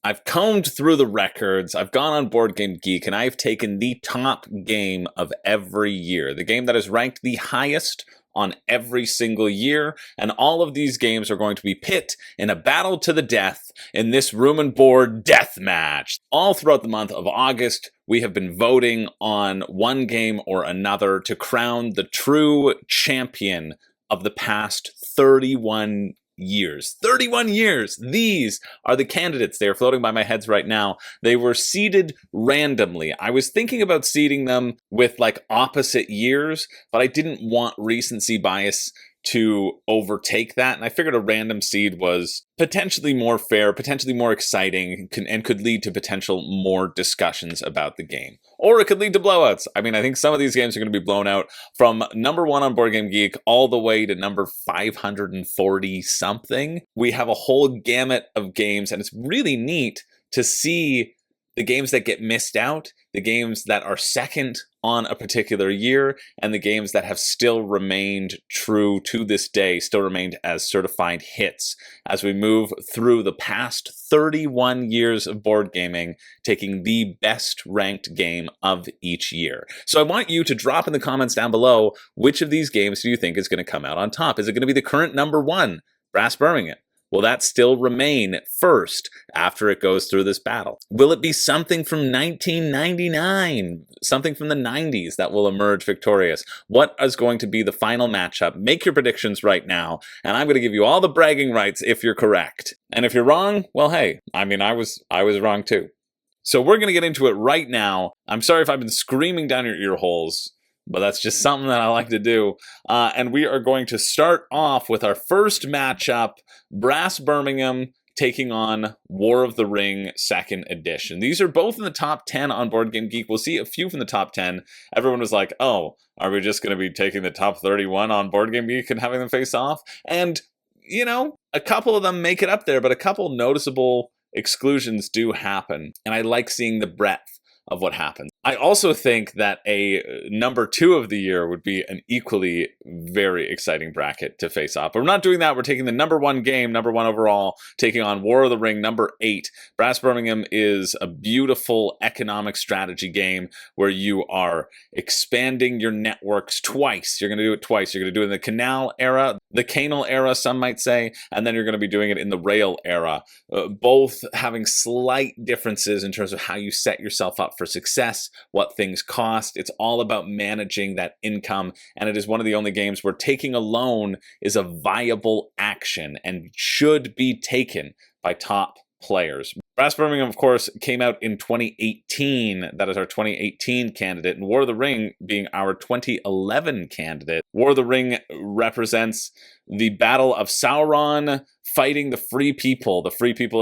I've combed through the records, I've gone on Board Game Geek, and I've taken the top game of every year. The game that is ranked the highest on every single year, and all of these games are going to be pit in a battle to the death in this room and board death match. All throughout the month of August, we have been voting on one game or another to crown the true champion of the past 31 years. 31 years! These are the candidates. They are floating by my heads right now. They were seeded randomly. I was thinking about seeding them with like opposite years, but I didn't want recency bias to overtake that, and I figured a random seed was potentially more fair, potentially more exciting, and could lead to potential more discussions about the game. Or it could lead to blowouts. I mean, I think some of these games are going to be blown out from number 1 on Board Game Geek all the way to number 540 something. We have a whole gamut of games, and it's really neat to see the games that get missed out, the games that are second on a particular year, and the games that have still remained true to this day, still remained as certified hits as we move through the past 31 years of board gaming, taking the best ranked game of each year. So I want you to drop in the comments down below, which of these games do you think is going to come out on top? Is it going to be the current number 1, Brass Birmingham? Will that still remain first after it goes through this battle? Will it be something from 1999, something from the 90s that will emerge victorious? What is going to be the final matchup? Make your predictions right now, and I'm going to give you all the bragging rights if you're correct. And if you're wrong, well, hey, I mean, I was wrong too. So we're going to get into it right now. I'm sorry if I've been screaming down your ear holes, but that's just something that I like to do. And we are going to start off with our first matchup, Brass Birmingham taking on War of the Ring 2nd Edition. These are both in the top 10 on Board Game Geek. We'll see a few from the top 10. Everyone was like, oh, are we just going to be taking the top 31 on Board Game Geek and having them face off? And, you know, a couple of them make it up there, but a couple noticeable exclusions do happen. And I like seeing the breadth of what happens. I also think that a number 2 of the year would be an equally very exciting bracket to face off. But we're not doing that. We're taking the number 1 game, number 1 overall, taking on War of the Ring, number 8. Brass Birmingham is a beautiful economic strategy game where you are expanding your networks twice. You're going to do it twice. You're going to do it in the canal era, the canal era, some might say, and then you're going to be doing it in the rail era. Both having slight differences in terms of how you set yourself up for success, what things cost. It's all about managing that income, and it is one of the only games where taking a loan is a viable action and should be taken by top players. Brass Birmingham, of course, came out in 2018. That is our 2018 candidate, and War of the Ring being our 2011 candidate. War of the Ring represents the battle of Sauron fighting the free people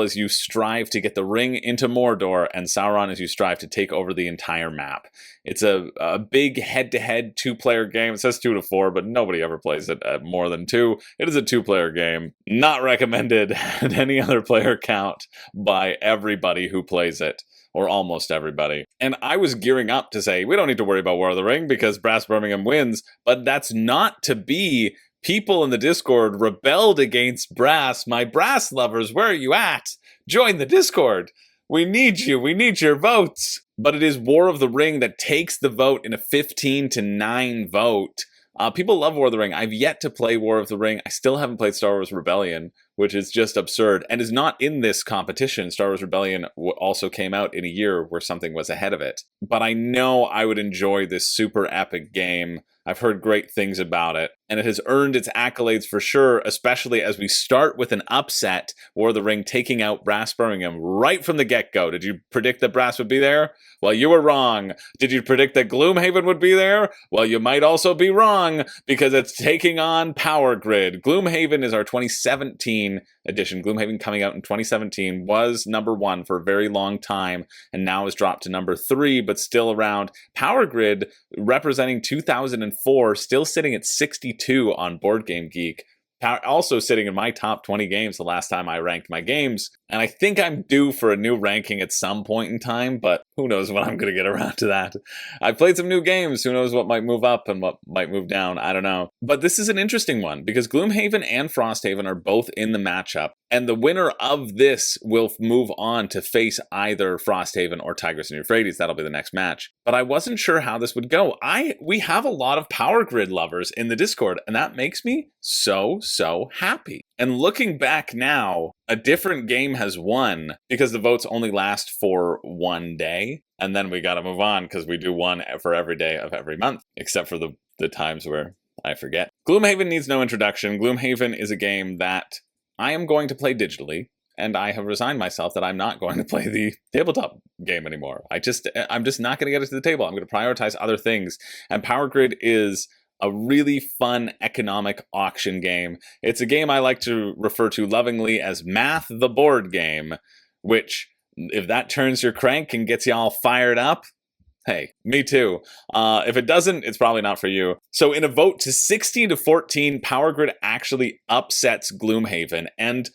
as you strive to get the ring into Mordor, and Sauron as you strive to take over the entire map. It's a big head-to-head 2-player game. It says 2 to 4, but nobody ever plays it at more than 2. It is a 2-player game. Not recommended at any other player count by everybody who plays it, or almost everybody. And I was gearing up to say, we don't need to worry about War of the Ring because Brass Birmingham wins, but that's not to be. People in the Discord rebelled against Brass. My Brass lovers, where are you at? Join the Discord. We need you. We need your votes. But it is War of the Ring that takes the vote in a 15-9 vote. People love War of the Ring. I've yet to play War of the Ring. I still haven't played Star Wars Rebellion, which is just absurd and is not in this competition. Star Wars Rebellion also came out in a year where something was ahead of it. But I know I would enjoy this super epic game. I've heard great things about it, and it has earned its accolades for sure, especially as we start with an upset, War of the Ring taking out Brass Birmingham right from the get-go. Did you predict that Brass would be there? Well, you were wrong. Did you predict that Gloomhaven would be there? Well, you might also be wrong, because it's taking on Power Grid. Gloomhaven is our 2017 edition. Gloomhaven, coming out in 2017, was number 1 for a very long time, and now has dropped to number 3, but still around. Power Grid, representing 2004, still sitting at 62 on Board Game Geek. Also sitting in my top 20 games the last time I ranked my games. And I think I'm due for a new ranking at some point in time, but who knows when I'm going to get around to that. I've played some new games. Who knows what might move up and what might move down. I don't know. But this is an interesting one because Gloomhaven and Frosthaven are both in the matchup. And the winner of this will move on to face either Frosthaven or Tigris and Euphrates. That'll be the next match. But I wasn't sure how this would go. We have a lot of Power Grid lovers in the Discord, and that makes me so happy. And looking back now, a different game has won because the votes only last for one day. And then we got to move on because we do one for every day of every month, except for the times where I forget. Gloomhaven needs no introduction. Gloomhaven is a game that I am going to play digitally, and I have resigned myself that I'm not going to play the tabletop game anymore. I'm just not going to get it to the table. I'm going to prioritize other things. And Power Grid is a really fun economic auction game. It's a game I like to refer to lovingly as Math the Board Game, which, if that turns your crank and gets you all fired up, hey, me too. If it doesn't, it's probably not for you. So in a vote to 16-14, Power Grid actually upsets Gloomhaven, and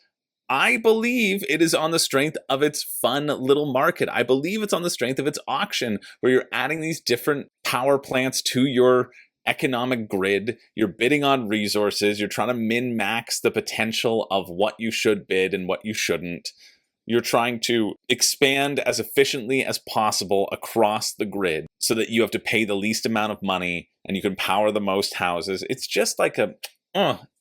I believe it is on the strength of its fun little market. I believe it's on the strength of its auction, where you're adding these different power plants to your economic grid, you're bidding on resources, you're trying to min-max the potential of what you should bid and what you shouldn't. You're trying to expand as efficiently as possible across the grid so that you have to pay the least amount of money and you can power the most houses. It's just like a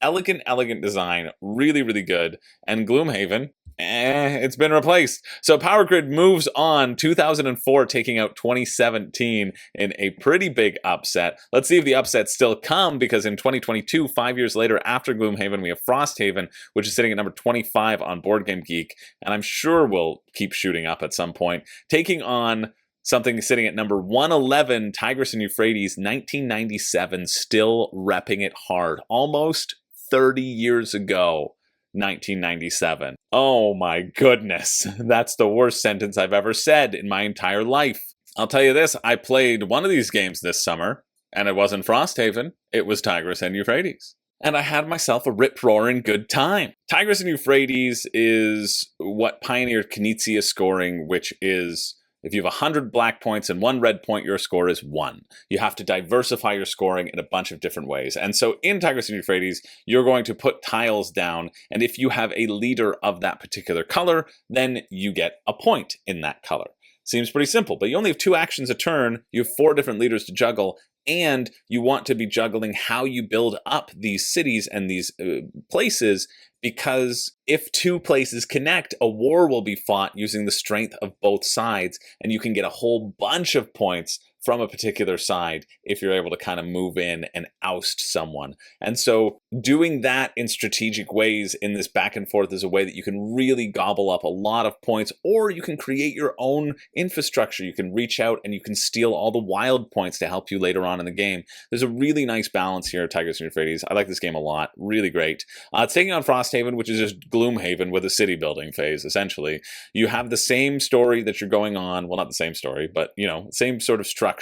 elegant design, really good. And Gloomhaven, it's been replaced. So Power Grid moves on, 2004 taking out 2017 in a pretty big upset. Let's see if the upsets still come, because in 2022, 5 years later after Gloomhaven, we have Frosthaven, which is sitting at number 25 on Board Game Geek, and I'm sure will keep shooting up at some point, taking on something sitting at number 111, Tigris and Euphrates, 1997, still repping it hard. Almost 30 years ago, 1997. Oh my goodness. That's the worst sentence I've ever said in my entire life. I'll tell you this, I played one of these games this summer, and it wasn't Frosthaven, it was Tigris and Euphrates. And I had myself a rip-roaring good time. Tigris and Euphrates is what pioneered Knizia scoring, which is, if you have 100 black points and 1 red point, your score is 1. You have to diversify your scoring in a bunch of different ways. And so in Tigris and Euphrates, you're going to put tiles down, and if you have a leader of that particular color, then you get a point in that color. Seems pretty simple, but you only have 2 actions a turn, you have 4 different leaders to juggle, and you want to be juggling how you build up these cities and these places, because if 2 places connect, a war will be fought using the strength of both sides, and you can get a whole bunch of points from a particular side if you're able to kind of move in and oust someone. And so doing that in strategic ways in this back and forth is a way that you can really gobble up a lot of points, or you can create your own infrastructure. You can reach out and you can steal all the wild points to help you later on in the game. There's a really nice balance here at Tigris and Euphrates. I like this game a lot. Really great. It's taking on Frosthaven, which is just Gloomhaven with a city building phase, essentially. You have the same story that you're going on. Well, not the same story, but, you know, same sort of structure.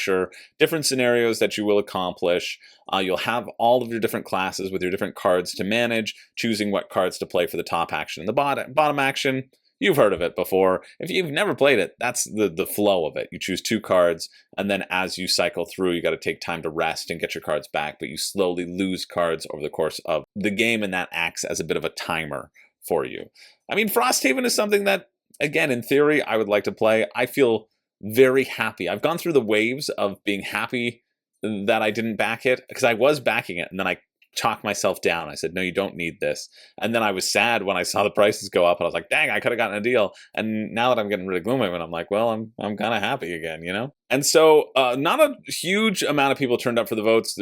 Different scenarios that you will accomplish. You'll have all of your different classes with your different cards to manage, choosing what cards to play for the top action and the bottom action. You've heard of it before. If you've never played it, that's the flow of it. You choose 2 cards, and then as you cycle through, you got to take time to rest and get your cards back, but you slowly lose cards over the course of the game, and that acts as a bit of a timer for you. I mean, Frosthaven is something that, again, in theory, I would like to play. I feel very happy. I've gone through the waves of being happy that I didn't back it, because I was backing it, and then I talked myself down. I said, no, you don't need this. And then I was sad when I saw the prices go up, and I was like, dang, I could have gotten a deal. And now that I'm getting rid of Gloomhaven, I'm like, well, I'm kind of happy again, you know? And so not a huge amount of people turned up for the votes.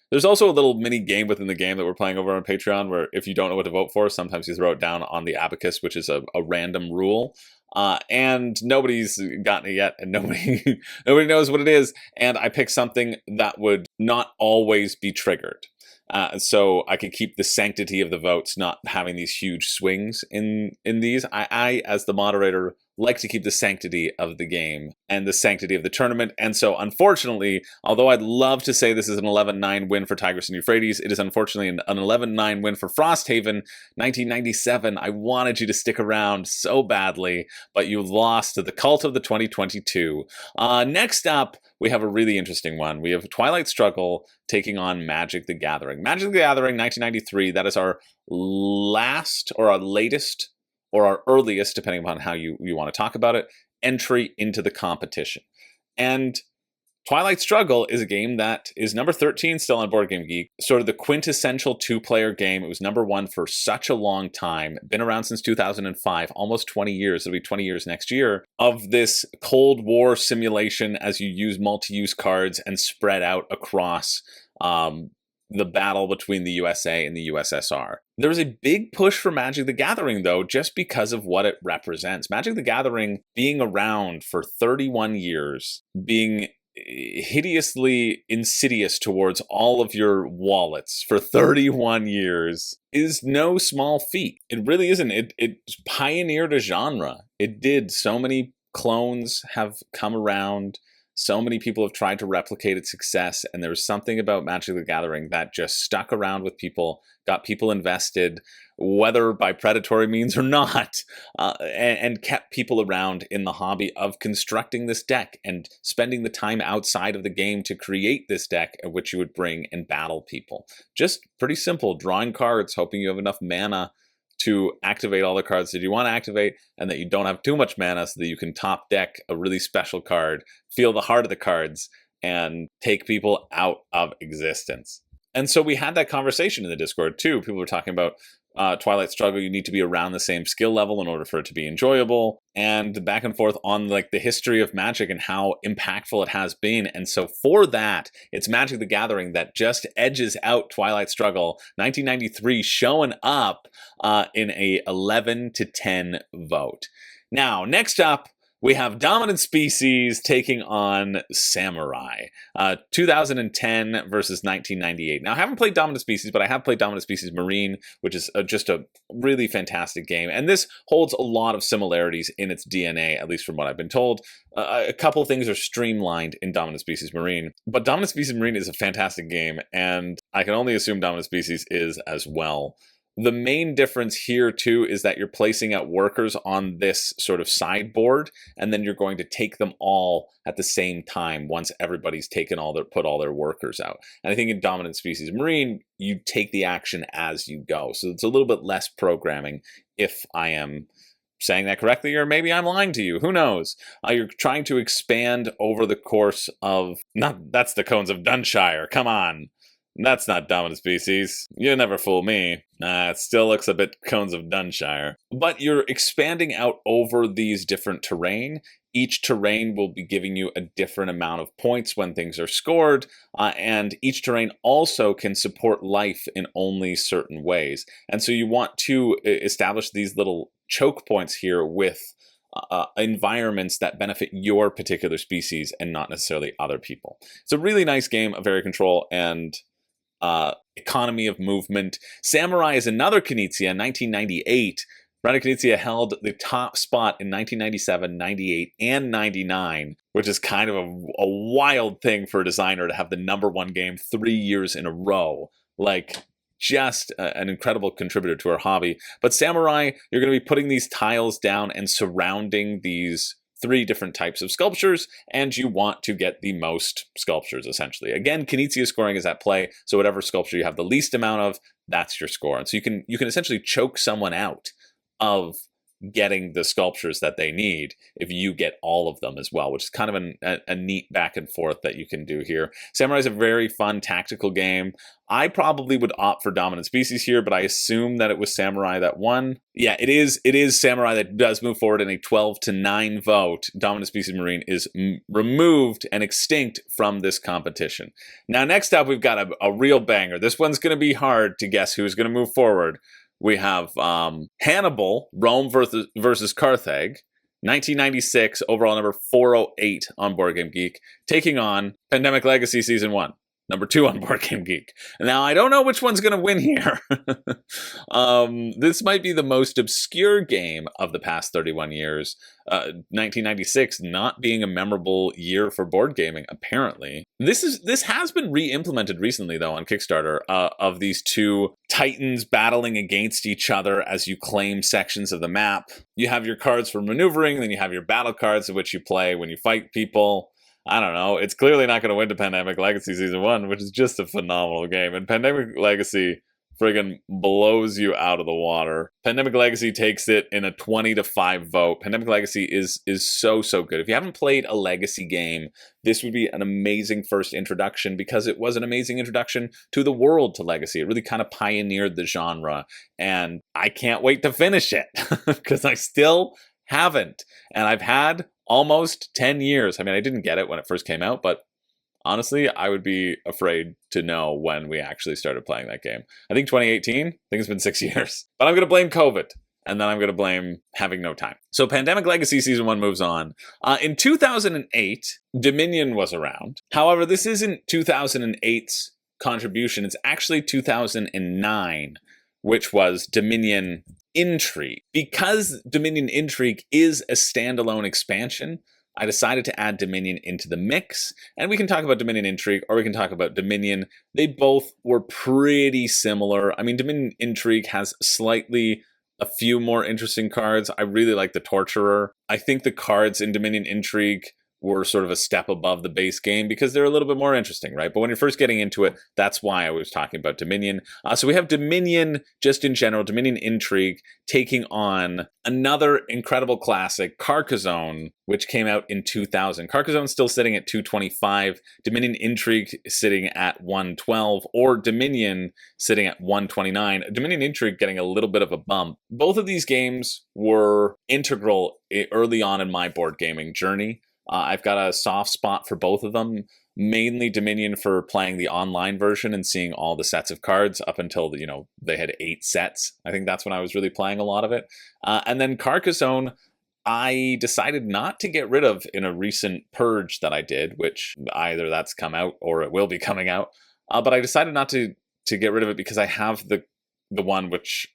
There's also a little mini game within the game that we're playing over on Patreon, where if you don't know what to vote for, sometimes you throw it down on the abacus, which is a random rule. And nobody's gotten it yet, and nobody knows what it is. And I picked something that would not always be triggered. So I could keep the sanctity of the votes, not having these huge swings in these. I, as the moderator, like to keep the sanctity of the game and the sanctity of the tournament. And so, unfortunately, although I'd love to say this is an 11-9 win for Tigris and Euphrates, it is unfortunately an 11-9 win for Frosthaven 1997. I wanted you to stick around so badly, but you lost to the Cult of the 2022. Next up, we have a really interesting one. We have Twilight Struggle taking on Magic the Gathering. Magic the Gathering 1993, that is our last or our latest or our earliest, depending upon how you want to talk about it, entry into the competition. And Twilight Struggle is a game that is number 13 still on Board Game Geek, sort of the quintessential two-player game. It was number 1 for such a long time, been around since 2005, almost 20 years, it'll be 20 years next year, of this Cold War simulation as you use multi-use cards and spread out across the battle between the USA and the USSR. There was a big push for Magic the Gathering, though, just because of what it represents. Magic the Gathering being around for 31 years, being hideously insidious towards all of your wallets for 31 years is no small feat. It really isn't. It pioneered a genre. It did. So many clones have come around. So many people have tried to replicate its success, and there was something about Magic the Gathering that just stuck around with people, got people invested, whether by predatory means or not, and kept people around in the hobby of constructing this deck and spending the time outside of the game to create this deck at which you would bring and battle people. Just pretty simple, drawing cards, hoping you have enough mana to activate all the cards that you want to activate, and that you don't have too much mana so that you can top deck a really special card, feel the heart of the cards, and take people out of existence. And so we had that conversation in the Discord too. People were talking about Twilight Struggle, you need to be around the same skill level in order for it to be enjoyable, and back and forth on like the history of Magic and how impactful it has been. And so for that, it's Magic the Gathering that just edges out Twilight Struggle 1993, showing up in a 11-10 vote. Now, next up, we have Dominant Species taking on Samurai. 2010 versus 1998. Now, I haven't played Dominant Species, but I have played Dominant Species Marine, which is just a really fantastic game. And this holds a lot of similarities in its DNA, at least from what I've been told. A couple of things are streamlined in Dominant Species Marine, but Dominant Species Marine is a fantastic game, and I can only assume Dominant Species is as well. The main difference here, too, is that you're placing out workers on this sort of sideboard, and then you're going to take them all at the same time once everybody's taken put all their workers out. And I think in Dominant Species Marine, you take the action as you go. So it's a little bit less programming, if I am saying that correctly, or maybe I'm lying to you. Who knows? You're trying to expand over the course of... That's the Cones of Dunshire. Come on. That's not Dominant Species. You never fool me. It still looks a bit Cones of Dunshire. But you're expanding out over these different terrain. Each terrain will be giving you a different amount of points when things are scored, and each terrain also can support life in only certain ways. And so you want to establish these little choke points here with environments that benefit your particular species and not necessarily other people. It's a really nice game of area control and economy of movement. Samurai is another Knizia, 1998. Rana Knizia held the top spot in 1997, 98, and 99, which is kind of a wild thing for a designer to have the #1 game 3 years in a row. Like, just an incredible contributor to our hobby. But Samurai, you're going to be putting these tiles down and surrounding these 3 different types of sculptures, and you want to get the most sculptures, essentially. Again, Knizia scoring is at play, so whatever sculpture you have the least amount of, that's your score. And so you can essentially choke someone out of getting the sculptures that they need if you get all of them as well, which is kind of a neat back and forth that you can do here. Samurai is a very fun tactical game. I probably would opt for Dominant Species here, but I assume that it was Samurai that won. Yeah, it is Samurai that does move forward in a 12-9 vote. Dominant Species Marine is removed and extinct from this competition. Now, next up, we've got a real banger. This one's going to be hard to guess who's going to move forward. We have Hannibal, Rome versus Carthage, 1996, overall number 408 on Board Game Geek, taking on Pandemic Legacy Season 1. number 2 on Board Game Geek. Now, I don't know which one's going to win here. This might be the most obscure game of the past 31 years. 1996 not being a memorable year for board gaming, apparently. This has been re-implemented recently, though, on Kickstarter, of these two titans battling against each other as you claim sections of the map. You have your cards for maneuvering, then you have your battle cards, which you play when you fight people. I don't know. It's clearly not going to win to Pandemic Legacy Season 1, which is just a phenomenal game. And Pandemic Legacy friggin' blows you out of the water. Pandemic Legacy takes it in a 20-5 vote. Pandemic Legacy is so good. If you haven't played a Legacy game, this would be an amazing first introduction, because it was an amazing introduction to the world to Legacy. It really kind of pioneered the genre, and I can't wait to finish it, because I still haven't. And I've had almost 10 years. I mean, I didn't get it when it first came out, but honestly, I would be afraid to know when we actually started playing that game. I think 2018. I think it's been 6 years. But I'm going to blame COVID, and then I'm going to blame having no time. So Pandemic Legacy Season 1 moves on. In 2008, Dominion was around. However, this isn't 2008's contribution. It's actually 2009, which was Dominion Intrigue. Because Dominion Intrigue is a standalone expansion, I decided to add Dominion into the mix, and we can talk about Dominion Intrigue, or we can talk about Dominion. They both were pretty similar. I mean, Dominion Intrigue has a few more interesting cards. I really like the Torturer. I think the cards in Dominion Intrigue were sort of a step above the base game because they're a little bit more interesting, right? But when you're first getting into it, that's why I was talking about Dominion. So we have Dominion, just in general, Dominion Intrigue, taking on another incredible classic, Carcassonne, which came out in 2000. Carcassonne's still sitting at 225, Dominion Intrigue sitting at 112, or Dominion sitting at 129. Dominion Intrigue getting a little bit of a bump. Both of these games were integral early on in my board gaming journey. I've got a soft spot for both of them, mainly Dominion for playing the online version and seeing all the sets of cards up until, they had 8 sets. I think that's when I was really playing a lot of it. And then Carcassonne, I decided not to get rid of in a recent purge that I did, which either that's come out or it will be coming out. But I decided not to get rid of it because I have the one which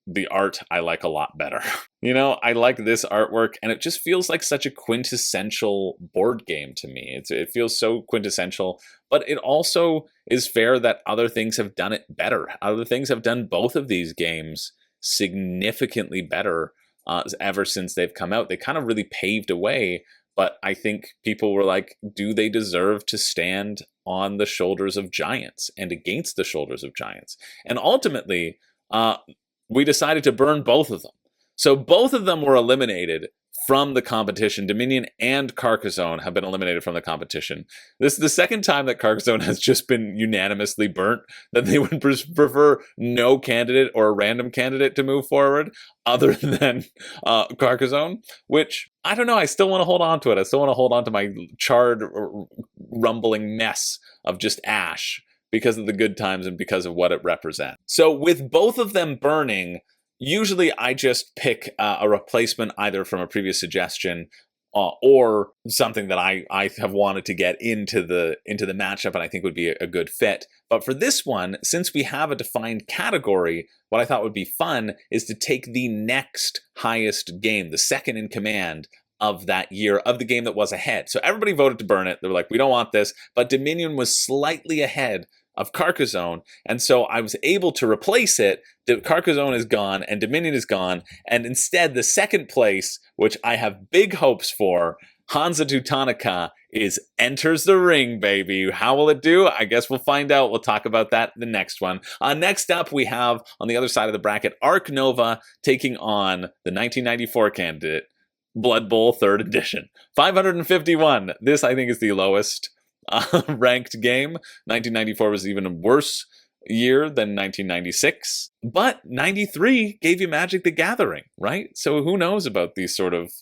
the art I like a lot better. I like this artwork, and it just feels like such a quintessential board game to me. It feels so quintessential, but it also is fair that other things have done it better. Other things have done both of these games significantly better ever since they've come out. They kind of really paved a way, but I think people were like, do they deserve to stand on the shoulders of giants and against the shoulders of giants? And ultimately, we decided to burn both of them. So both of them were eliminated from the competition. Dominion and Carcassonne have been eliminated from the competition. This is the second time that Carcassonne has just been unanimously burnt, that they would prefer no candidate or a random candidate to move forward other than Carcassonne, which, I don't know, I still want to hold on to it. I still want to hold on to my charred, rumbling mess of just ash, because of the good times and because of what it represents. So with both of them burning, usually I just pick a replacement either from a previous suggestion or something that I have wanted to get into the matchup and I think would be a good fit. But for this one, since we have a defined category, what I thought would be fun is to take the next highest game, the second in command of that year, of the game that was ahead. So everybody voted to burn it. They were like, we don't want this. But Dominion was slightly ahead of Carcassonne, and so I was able to replace it. The Carcassonne is gone and Dominion is gone, and instead the second place, which I have big hopes for, Hansa Teutonica, enters the ring, baby. How will it do? I guess we'll find out. We'll talk about that in the next one. Next up, we have, on the other side of the bracket, Ark Nova taking on the 1994 candidate, Blood Bowl 3rd Edition. 551. This, I think, is the lowest ranked game. 1994 was even a worse year than 1996. But 93 gave you Magic the Gathering, right? So who knows about these sort of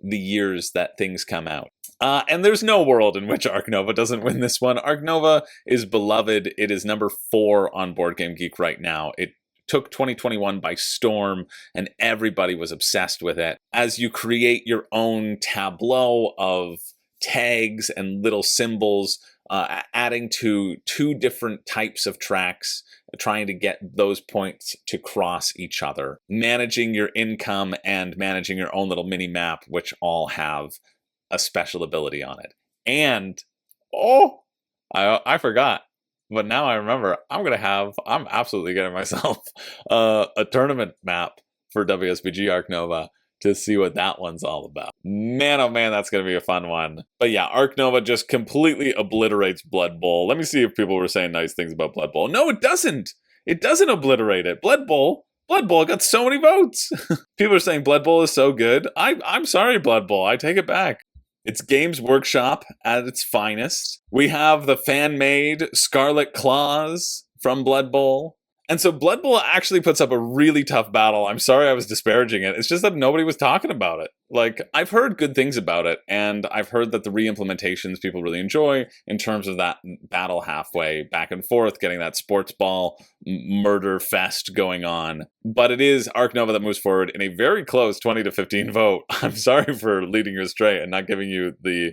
the years that things come out. And there's no world in which Ark Nova doesn't win this one. Ark Nova is beloved. It is number 4 on Board Game Geek right now. It took 2021 by storm, and everybody was obsessed with it. As you create your own tableau of tags and little symbols adding to 2 different types of tracks, trying to get those points to cross each other, managing your income and managing your own little mini map, which all have a special ability on it. And I forgot, but now I remember. I'm absolutely getting myself a tournament map for WSBG Arc Nova to see what that one's all about. Man, oh man, that's going to be a fun one. But yeah, Arc Nova just completely obliterates Blood Bowl. Let me see if people were saying nice things about Blood Bowl. No, it doesn't. It doesn't obliterate it. Blood Bowl got so many votes. People are saying Blood Bowl is so good. I'm sorry, Blood Bowl. I take it back. It's Games Workshop at its finest. We have the fan-made Scarlet Claws from Blood Bowl. And so Blood Bowl actually puts up a really tough battle. I'm sorry I was disparaging it. It's just that nobody was talking about it. Like, I've heard good things about it, and I've heard that the re-implementations people really enjoy in terms of that battle halfway, back and forth, getting that sports ball murder fest going on. But it is Arc Nova that moves forward in a very close 20 to 15 vote. I'm sorry for leading you astray and not giving you the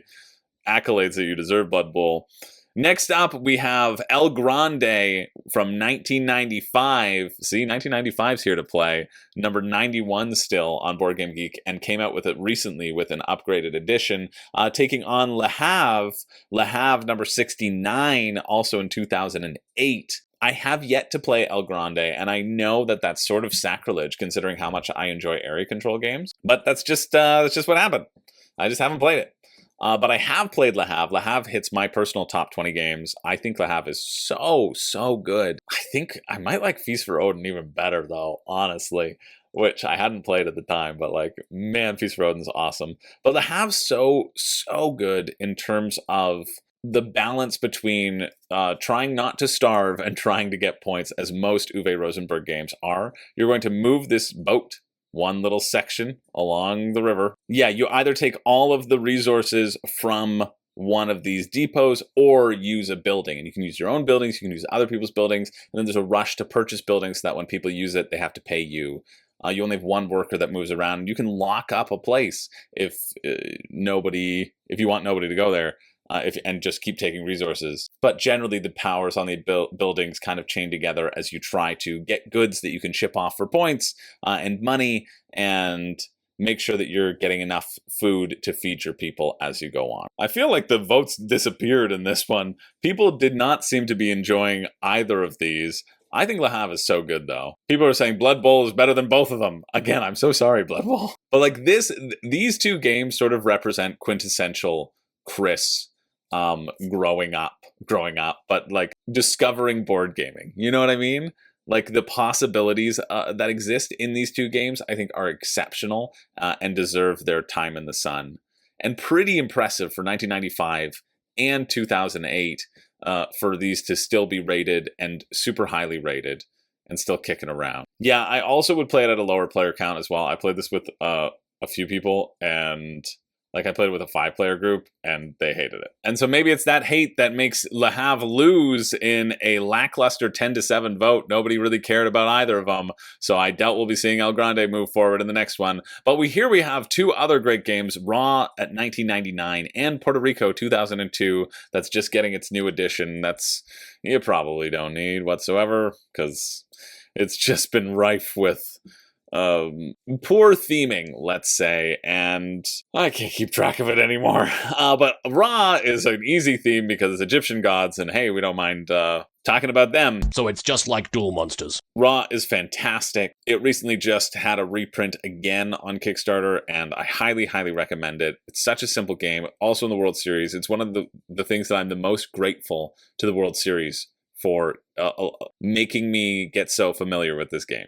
accolades that you deserve, Blood Bowl. Next up, we have El Grande from 1995. See, 1995's here to play. Number 91 still on Board Game Geek, and came out with it recently with an upgraded edition, taking on Le Havre. Le Havre, number 69, also in 2008. I have yet to play El Grande, and I know that that's sort of sacrilege considering how much I enjoy area control games, but that's just what happened. I just haven't played it. But I have played Le Havre. Le Havre hits my personal top 20 games. I think Le Havre is so good. I think I might like Feast for Odin even better, though, honestly, which I hadn't played at the time. But, like, man, Feast for Odin's awesome. But Le Havre's so good in terms of the balance between trying not to starve and trying to get points, as most Uwe Rosenberg games are. You're going to move this boat one little section along the river. Yeah, you either take all of the resources from one of these depots or use a building. And you can use your own buildings, you can use other people's buildings, and then there's a rush to purchase buildings so that when people use it, they have to pay you. You only have one worker that moves around. You can lock up a place if you want nobody to go there. And just keep taking resources. But generally, the powers on the buildings kind of chain together as you try to get goods that you can ship off for points and money, and make sure that you're getting enough food to feed your people as you go on. I feel like the votes disappeared in this one. People did not seem to be enjoying either of these. I think Le Havre is so good, though. People are saying Blood Bowl is better than both of them. Again, I'm so sorry, Blood Bowl. But like these two games sort of represent quintessential Chris growing up, but like discovering board gaming. You know what I mean? Like the possibilities that exist in these two games, I think are exceptional and deserve their time in the sun. And pretty impressive for 1995 and 2008 for these to still be rated and super highly rated and still kicking around. Yeah, I also would play it at a lower player count as well. I played this with a few people, and like I played it with a 5-player group, and they hated it. And so maybe it's that hate that makes Le Havre lose in a lackluster 10-7 vote. Nobody really cared about either of them. So I doubt we'll be seeing El Grande move forward in the next one. But here we have two other great games, Raw at 1999 and Puerto Rico 2002. That's just getting its new edition. That's you probably don't need whatsoever, because it's just been rife with poor theming, let's say, and I can't keep track of it anymore. But Ra is an easy theme because it's Egyptian gods, and hey, we don't mind talking about them. So it's just like Duel Monsters. Ra is fantastic. It recently just had a reprint again on Kickstarter, and I highly recommend it. It's such a simple game. Also in the World Series, it's one of the things that I'm the most grateful to the World Series for making me get so familiar with this game.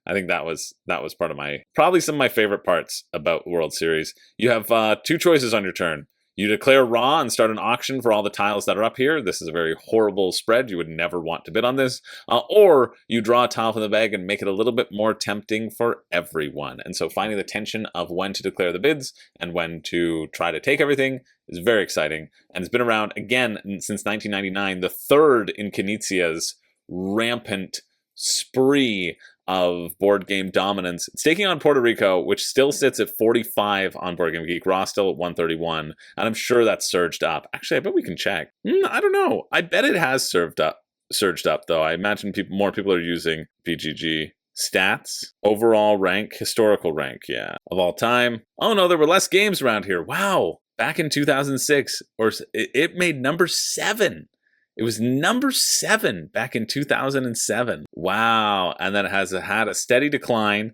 I think that was part of probably some of my favorite parts about World Series. You have two choices on your turn. You declare Raw and start an auction for all the tiles that are up here. This is a very horrible spread. You would never want to bid on this. Or you draw a tile from the bag and make it a little bit more tempting for everyone. And so finding the tension of when to declare the bids and when to try to take everything is very exciting. And it's been around, again, since 1999, the third in Knizia's rampant spree of board game dominance. It's taking on Puerto Rico, which still sits at 45 on Board Game Geek. Raw still at 131, and I'm sure that's surged up. Actually, I bet we can check. I don't know. I bet it has surged up though. I imagine more people are using BGG. Stats, overall rank, historical rank, yeah, of all time. Oh no, there were less games around here. Wow, back in 2006, or it made number 7. It was number 7 back in 2007. Wow, and then it has had a steady decline,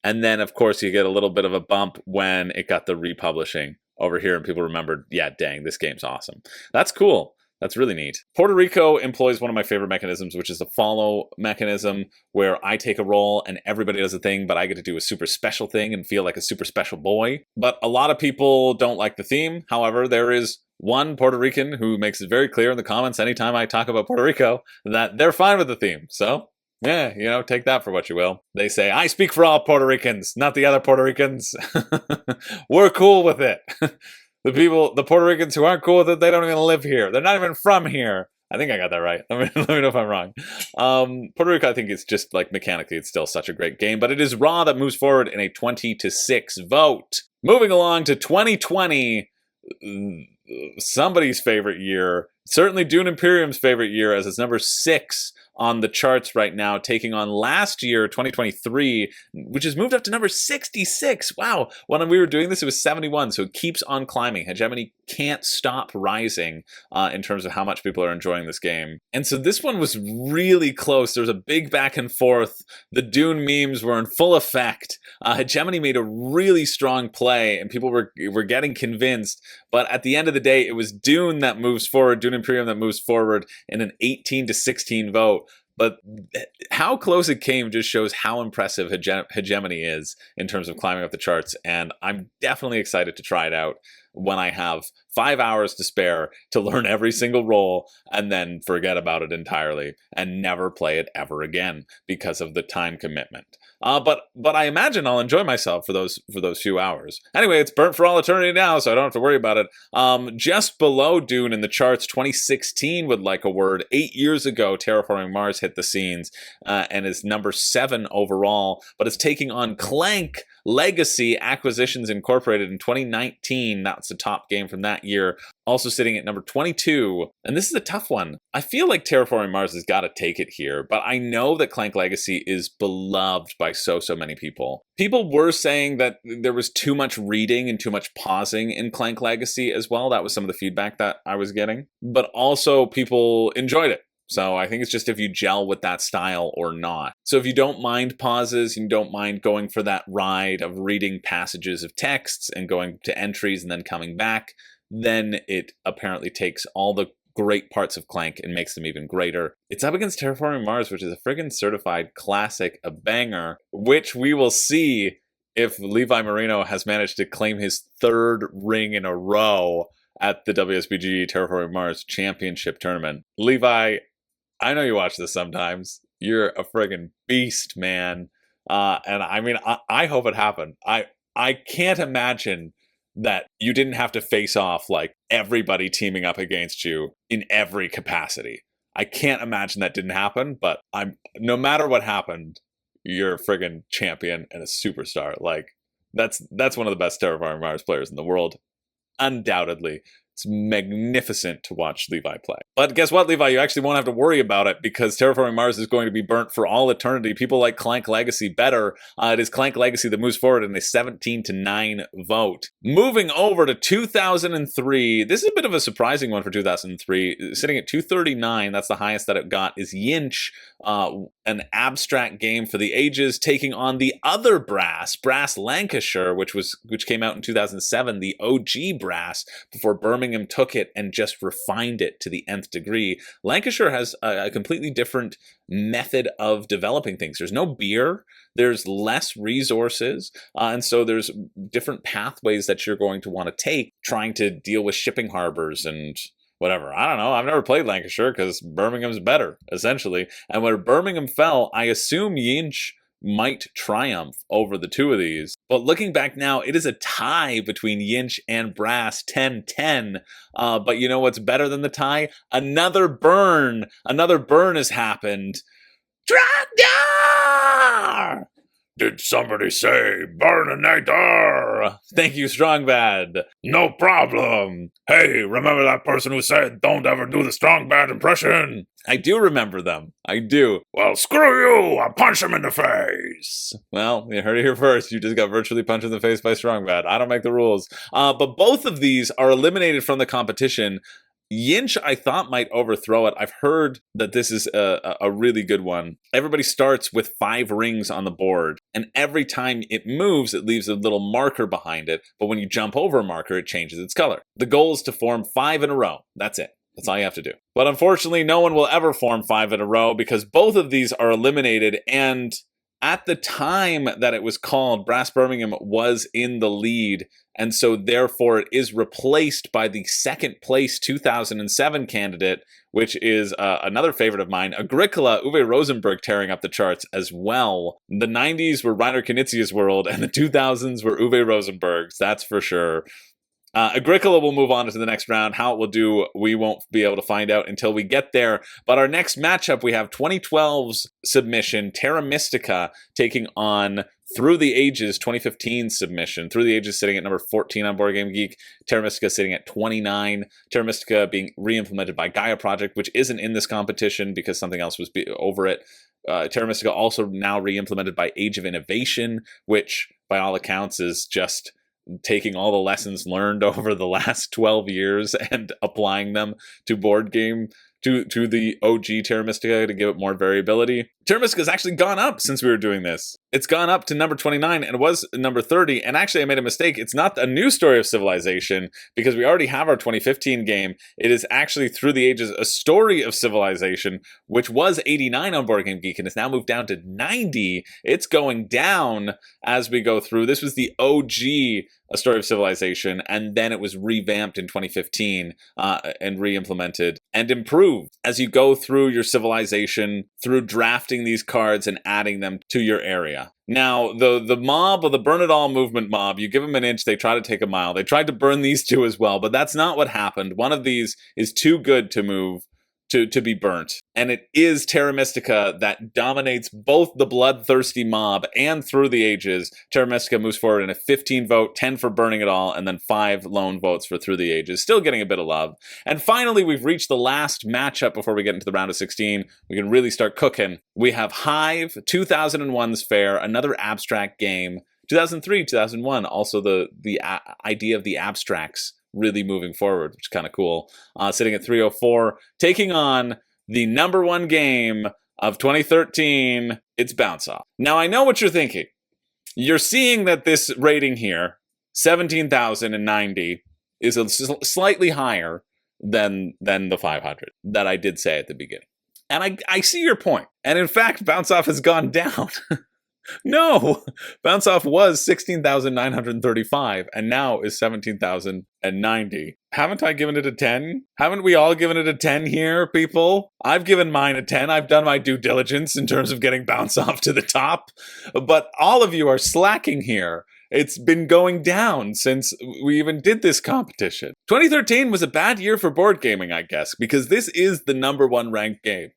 and then of course you get a little bit of a bump when it got the republishing over here, and people remembered, yeah, dang, this game's awesome. That's cool. That's really neat. Puerto Rico employs one of my favorite mechanisms, which is the follow mechanism, where I take a role and everybody does a thing, but I get to do a super special thing and feel like a super special boy. But a lot of people don't like the theme. However, there is one Puerto Rican who makes it very clear in the comments anytime I talk about Puerto Rico that they're fine with the theme. So, yeah, take that for what you will. They say, I speak for all Puerto Ricans, not the other Puerto Ricans. We're cool with it. The Puerto Ricans who aren't cool with it, they don't even live here. They're not even from here. I think I got that right. Let me know if I'm wrong. Puerto Rico, I think it's just like mechanically, it's still such a great game, but it is Raw that moves forward in a 20-6 vote. Moving along to 2020, somebody's favorite year, certainly Dune Imperium's favorite year, as it's number 6 on the charts right now, taking on last year, 2023, which has moved up to number 66. Wow. When we were doing this, it was 71, so it keeps on climbing. Hegemony can't stop rising in terms of how much people are enjoying this game. And so this one was really close. There was a big back and forth. The Dune memes were in full effect. Hegemony made a really strong play, and people were getting convinced. But at the end of the day, it was Dune that moves forward, Dune Imperium that moves forward in an 18-16 vote. But how close it came just shows how impressive Hegemony is in terms of climbing up the charts. And I'm definitely excited to try it out when I have 5 hours to spare to learn every single role and then forget about it entirely and never play it ever again because of the time commitment. But I imagine I'll enjoy myself for those few hours. Anyway, it's burnt for all eternity now, so I don't have to worry about it. Just below Dune in the charts, 2016 would like a word. 8 years ago, Terraforming Mars hit the scenes and is number 7 overall, but it's taking on Clank Legacy Acquisitions Incorporated in 2019. That's the top game from that year. Also sitting at number 22. And this is a tough one. I feel like Terraforming Mars has got to take it here, but I know that Clank Legacy is beloved by so many people. People were saying that there was too much reading and too much pausing in Clank Legacy as well. That was some of the feedback that I was getting. But also people enjoyed it. So I think it's just if you gel with that style or not. So if you don't mind pauses, you don't mind going for that ride of reading passages of texts and going to entries and then coming back, then it apparently takes all the great parts of Clank and makes them even greater. It's up against Terraforming Mars, which is a friggin' certified classic, a banger, which we will see if Levi Marino has managed to claim his 3rd ring in a row at the WSBG Terraforming Mars Championship Tournament. Levi, I know you watch this sometimes. You're a friggin' beast, man. And I mean, I hope it happened. I can't imagine that you didn't have to face off like everybody teaming up against you in every capacity. I can't imagine that didn't happen, but no matter what happened, you're a friggin' champion and a superstar. Like, that's one of the best Terraforming Mars players in the world. Undoubtedly. It's magnificent to watch Levi play. But guess what, Levi? You actually won't have to worry about it because Terraforming Mars is going to be burnt for all eternity. People like Clank Legacy better. It is Clank Legacy that moves forward in a 17-9 vote. Moving over to 2003. This is a bit of a surprising one for 2003. Sitting at 239, that's the highest that it got, is Yinch, an abstract game for the ages, taking on the other Brass Lancashire, which came out in 2007, the OG Brass, before Birmingham took it and just refined it to the nth degree. Lancashire has a completely different method of developing things. There's no beer, there's less resources, and so there's different pathways that you're going to want to take trying to deal with shipping harbors and whatever. I don't know. I've never played Lancashire because Birmingham's better, essentially. And where Birmingham fell, I assume Yinch might triumph over the two of these. But looking back now, it is a tie between Yinch and Brass, 10-10. But you know what's better than the tie? Another burn. Another burn has happened. Tractor! Did somebody say Burninator? Thank you, Strong Bad. No problem. Hey, remember that person who said don't ever do the Strong Bad impression? I do remember them. I do. Well, screw you! I'll punch him in the face. Well, you heard it here first. You just got virtually punched in the face by Strong Bad. I don't make the rules. But both of these are eliminated from the competition. Yinch, I thought, might overthrow it. I've heard that this is a really good one. Everybody starts with 5 rings on the board, and every time it moves, it leaves a little marker behind it, but when you jump over a marker, it changes its color. The goal is to form 5 in a row. That's it. That's all you have to do. But unfortunately, no one will ever form 5 in a row because both of these are eliminated, and at the time that it was called, Brass Birmingham was in the lead, and so therefore it is replaced by the second place 2007 candidate, which is another favorite of mine, Agricola, Uwe Rosenberg, tearing up the charts as well. The 90s were Reiner Knizia's world, and the 2000s were Uwe Rosenberg's, that's for sure. Agricola will move on to the next round. How it will do, we won't be able to find out until we get there. But our next matchup, we have 2012's submission, Terra Mystica, taking on Through the Ages 2015 submission. Through the Ages sitting at number 14 on Board Game Geek. Terra Mystica sitting at 29. Terra Mystica being re-implemented by Gaia Project, which isn't in this competition because something else was over it. Terra Mystica also now re-implemented by Age of Innovation, which by all accounts is just taking all the lessons learned over the last 12 years and applying them to board game, to the OG Terra Mystica to give it more variability. Terra Mystica has actually gone up since we were doing this. It's gone up to number 29 and it was number 30. And actually, I made a mistake. It's not a new story of civilization because we already have our 2015 game. It is actually Through the Ages, a story of civilization, which was 89 on Board Game Geek and has now moved down to 90. It's going down as we go through. This was the OG A Story of Civilization, and then it was revamped in 2015 and re-implemented and improved as you go through your civilization, through drafting these cards and adding them to your area. Now, the mob, or the Burn It All movement mob, you give them an inch, they try to take a mile. They tried to burn these two as well, but that's not what happened. One of these is too good to move, to be burnt. And it is Terra Mystica that dominates both the bloodthirsty mob and Through the Ages. Terra Mystica moves forward in a 15 vote, 10 for Burning It All, and then 5 lone votes for Through the Ages. Still getting a bit of love. And finally, we've reached the last matchup before we get into the round of 16. We can really start cooking. We have Hive, 2001's Fair, another abstract game. 2003, 2001, also the idea of the abstracts really moving forward, which is kind of cool. Sitting at 304, taking on the number 1 game of 2013, it's Bounce Off. Now, I know what you're thinking. You're seeing that this rating here, 17,090, is slightly higher than the 500 that I did say at the beginning. And I see your point. And in fact, Bounce Off has gone down. No, Bounce Off was 16,935 and now is 17,090. Haven't I given it a 10? Haven't we all given it a 10 here, people? I've given mine a 10. I've done my due diligence in terms of getting Bounce Off to the top. But all of you are slacking here. It's been going down since we even did this competition. 2013 was a bad year for board gaming, I guess, because this is the number 1 ranked game.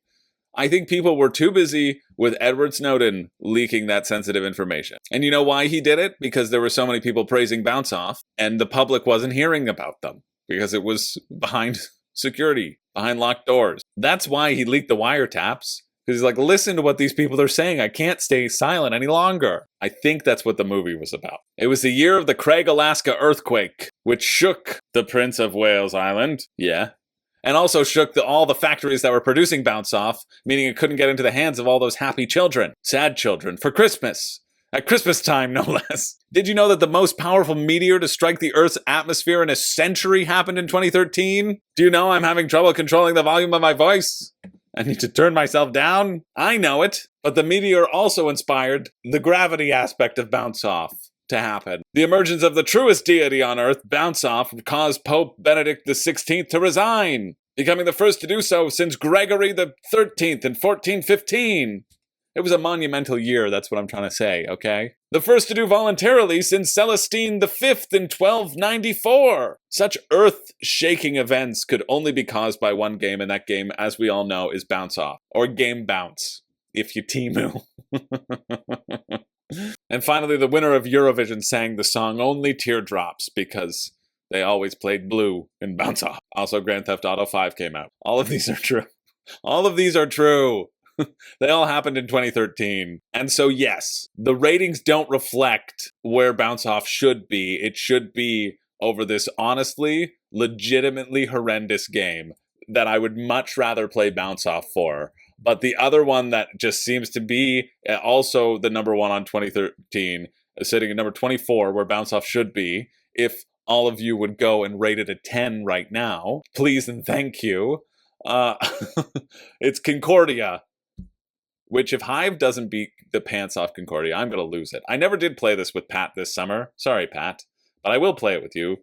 I think people were too busy with Edward Snowden leaking that sensitive information. And you know why he did it? Because there were so many people praising Bounce Off, and the public wasn't hearing about them because it was behind security, behind locked doors. That's why he leaked the wiretaps. Because he's like, listen to what these people are saying. I can't stay silent any longer. I think that's what the movie was about. It was the year of the Craig, Alaska earthquake, which shook the Prince of Wales Island. Yeah. And also shook all the factories that were producing Bounce Off, meaning it couldn't get into the hands of all those happy children, sad children, for Christmas. At Christmas time, no less. Did you know that the most powerful meteor to strike the Earth's atmosphere in a century happened in 2013? Do you know I'm having trouble controlling the volume of my voice? I need to turn myself down? I know it. But the meteor also inspired the gravity aspect of Bounce Off to happen. The emergence of the truest deity on Earth, Bounce Off, caused Pope Benedict XVI to resign, becoming the first to do so since Gregory XIII in 1415. It was a monumental year, that's what I'm trying to say, okay? The first to do voluntarily since Celestine V in 1294. Such earth-shaking events could only be caused by one game, and that game, as we all know, is Bounce Off, or Game Bounce. if you Timu. And finally, the winner of Eurovision sang the song Only Teardrops because they always played Blue in Bounce Off. Also, Grand Theft Auto 5 came out. All of these are true. All of these are true. They all happened in 2013. And so, yes, the ratings don't reflect where Bounce Off should be. It should be over this honestly, legitimately horrendous game that I would much rather play Bounce Off for. But the other one that just seems to be also the number one on 2013, sitting at number 24, where Bounce Off should be, if all of you would go and rate it a 10 right now, please and thank you. Uh, it's Concordia, which if Hive doesn't beat the pants off Concordia, I'm going to lose it. I never did play this with Pat this summer. Sorry, Pat. But I will play it with you,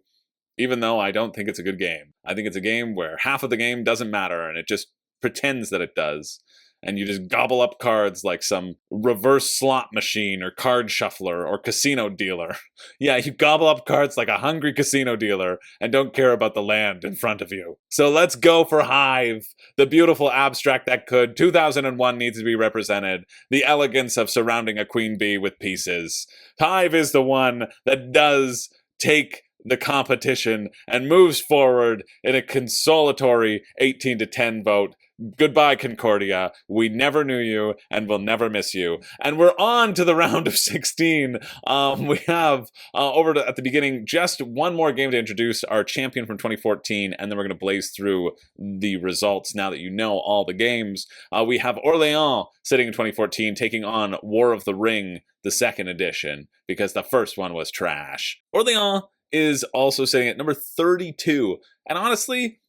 even though I don't think it's a good game. I think it's a game where half of the game doesn't matter, and it just pretends that it does. And you just gobble up cards like some reverse slot machine or card shuffler or casino dealer. Yeah, you gobble up cards like a hungry casino dealer and don't care about the land in front of you. So let's go for Hive, the beautiful abstract that could. 2001 needs to be represented. The elegance of surrounding a queen bee with pieces. Hive is the one that does take the competition and moves forward in a consolatory 18 to 10 vote. Goodbye, Concordia. We never knew you, and we'll never miss you. And we're on to the round of 16. We have, at the beginning, just one more game to introduce our champion from 2014, and then we're going to blaze through the results now that you know all the games. We have Orléans sitting in 2014, taking on War of the Ring, the second edition, because the first one was trash. Orléans is also sitting at number 32, and honestly,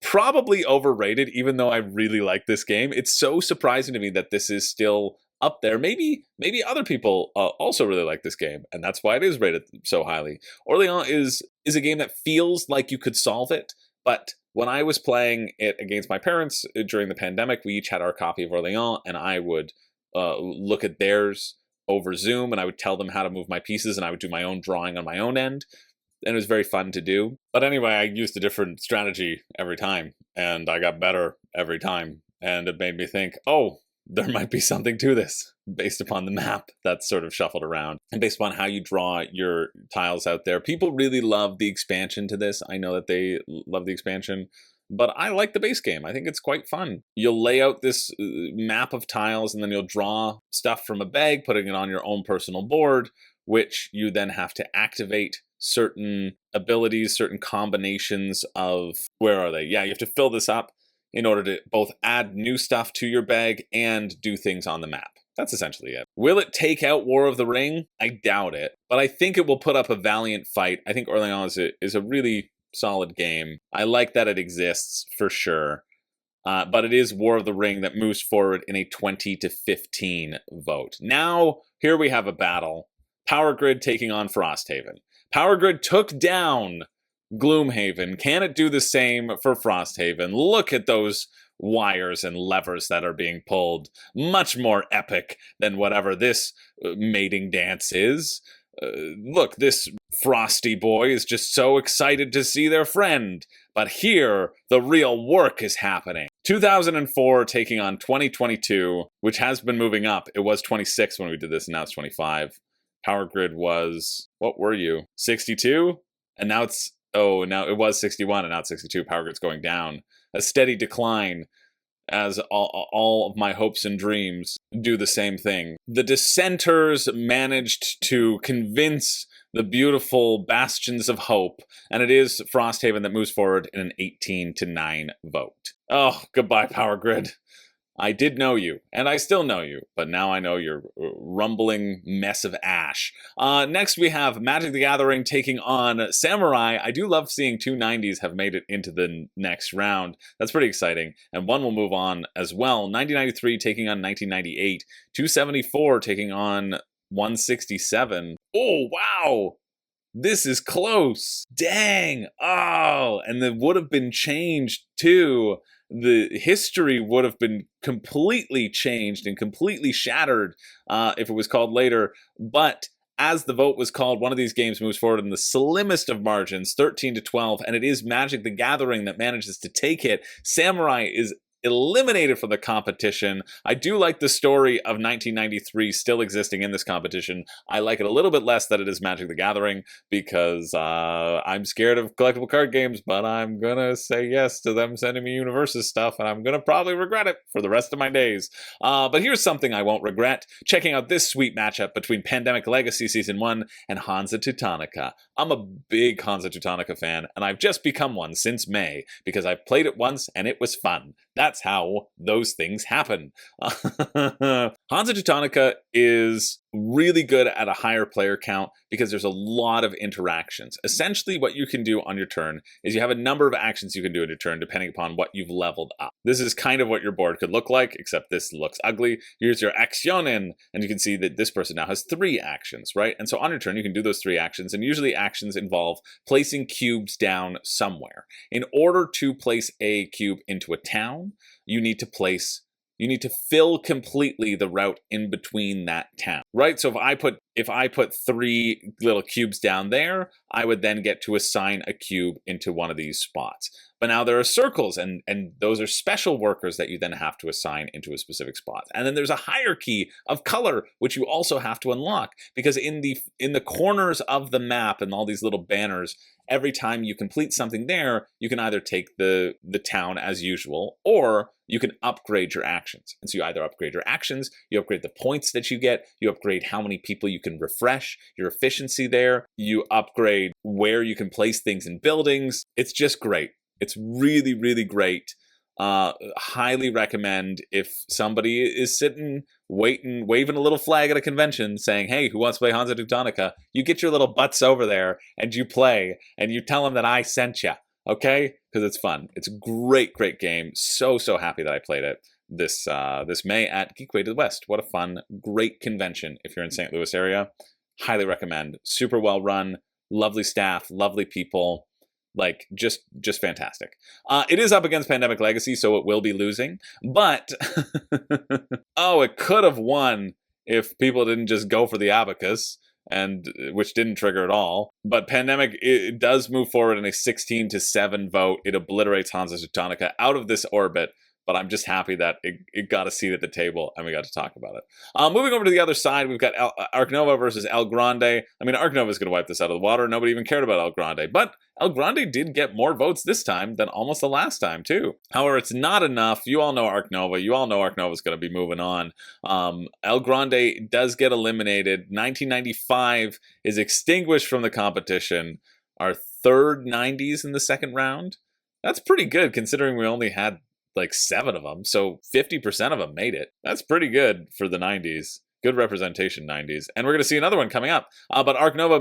probably overrated, even though I really like this game. It's so surprising to me that this is still up there. Maybe other people also really like this game, and that's why it is rated so highly. Orléans is a game that feels like you could solve it, but when I was playing it against my parents during the pandemic, we each had our copy of Orléans, and I would look at theirs over Zoom, and I would tell them how to move my pieces, and I would do my own drawing on my own end. And it was very fun to do. But anyway, I used a different strategy every time, and I got better every time. And it made me think, oh, there might be something to this, based upon the map that's sort of shuffled around, and based upon how you draw your tiles out there. People really love the expansion to this. I know that they love the expansion, but I like the base game. I think it's quite fun. You'll lay out this map of tiles, and then you'll draw stuff from a bag, putting it on your own personal board, which you then have to activate certain abilities, certain combinations of, where are they? Yeah, you have to fill this up in order to both add new stuff to your bag and do things on the map. That's essentially it. Will it take out War of the Ring? I doubt it, but I think it will put up a valiant fight. I think Orléans is a really solid game. I like that it exists, for sure. But it is War of the Ring that moves forward in a 20 to 15 vote. Now, here we have a battle. Power Grid taking on Frosthaven. Power Grid took down Gloomhaven. Can it do the same for Frosthaven? Look at those wires and levers that are being pulled. Much more epic than whatever this mating dance is. Look, this frosty boy is just so excited to see their friend. But here, the real work is happening. 2004 taking on 2022, which has been moving up. It was 26 when we did this, and now it's 25. Power Grid was, what were you? 62? And now it's, now it was 61 and now it's 62. Power Grid's going down. A steady decline as all of my hopes and dreams do the same thing. The dissenters managed to convince the beautiful bastions of hope, and it is Frosthaven that moves forward in an 18 to 9 vote. Oh, goodbye, Power Grid. I did know you, and I still know you, but now I know you're a rumbling mess of ash. Next, we have Magic the Gathering taking on Samurai. I do love seeing two 90s have made it into the next round. That's pretty exciting, and one will move on as well. 1993 taking on 1998. 274 taking on 167. Oh, wow! This is close. Dang. Oh, and it would have been changed, too. The history would have been completely changed and completely shattered if it was called later. But as the vote was called, one of these games moves forward in the slimmest of margins, 13 to 12, and it is Magic the Gathering that manages to take it. Samurai is eliminated from the competition. I do like the story of 1993 still existing in this competition. I like it a little bit less that it is Magic the Gathering because I'm scared of collectible card games, but I'm gonna say yes to them sending me Universes stuff, and I'm gonna probably regret it for the rest of my days. But here's something I won't regret: checking out this sweet matchup between Pandemic Legacy Season 1 and Hansa Teutonica. I'm a big Hansa Teutonica fan, and I've just become one since May because I've played it once and it was fun. That's how those things happen. Hansa Teutonica is really good at a higher player count because there's a lot of interactions. Essentially, what you can do on your turn is you have a number of actions you can do in your turn depending upon what you've leveled up. This is kind of what your board could look like, except this looks ugly. Here's your Actionen, and you can see that this person now has 3 actions, right? And so on your turn, you can do those 3 actions, and usually actions involve placing cubes down somewhere. In order to place a cube into a town, you need to fill completely the route in between that town, right? So if I put 3 little cubes down there, I would then get to assign a cube into one of these spots. But now there are circles, and those are special workers that you then have to assign into a specific spot. And then there's a hierarchy of color, which you also have to unlock, because in the corners of the map and all these little banners, every time you complete something there, you can either take the town as usual, or you can upgrade your actions. And so you either upgrade your actions, you upgrade the points that you get, you upgrade how many people you can refresh, your efficiency there, you upgrade where you can place things in buildings. It's just great. It's really, really great. Highly recommend if somebody is sitting, waiting, waving a little flag at a convention saying, hey, who wants to play Hansa Teutonica? You get your little butts over there and you play and you tell them that I sent you, okay? Because it's fun. It's a great, great game. So happy that I played it this May at Geekway to the West. What a fun, great convention if you're in St. Louis area. Highly recommend. Super well run, lovely staff, lovely people. Like, just fantastic. It is up against Pandemic Legacy, so it will be losing. But, oh, it could have won if people didn't just go for the abacus, and which didn't trigger at all. But Pandemic, it does move forward in a 16-7 vote. It obliterates Hansa Teutonica out of this orbit. But I'm just happy that it got a seat at the table and we got to talk about it. Moving over to the other side, we've got Arc Nova versus El Grande. I mean, Arc Nova is going to wipe this out of the water. Nobody even cared about El Grande. But El Grande did get more votes this time than almost the last time, too. However, it's not enough. You all know Arc Nova. You all know Arc Nova is going to be moving on. El Grande does get eliminated. 1995 is extinguished from the competition. Our third 90s in the second round. That's pretty good considering we only had like 7 of them, so 50% of them made it. That's pretty good for the 90s. Good representation, 90s. And we're going to see another one coming up. But Arc Nova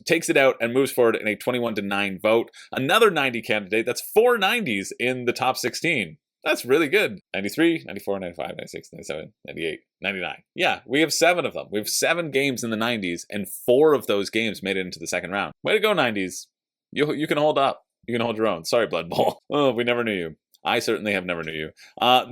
takes it out and moves forward in a 21-9 vote. Another 90 candidate. That's 4 90s in the top 16. That's really good. 93, 94, 95, 96, 97, 98, 99. Yeah, we have 7 of them. We have 7 games in the 90s, and 4 of those games made it into the second round. Way to go, 90s. You can hold up. You can hold your own. Sorry, Blood Bowl. Oh, we never knew you. I certainly have never knew you.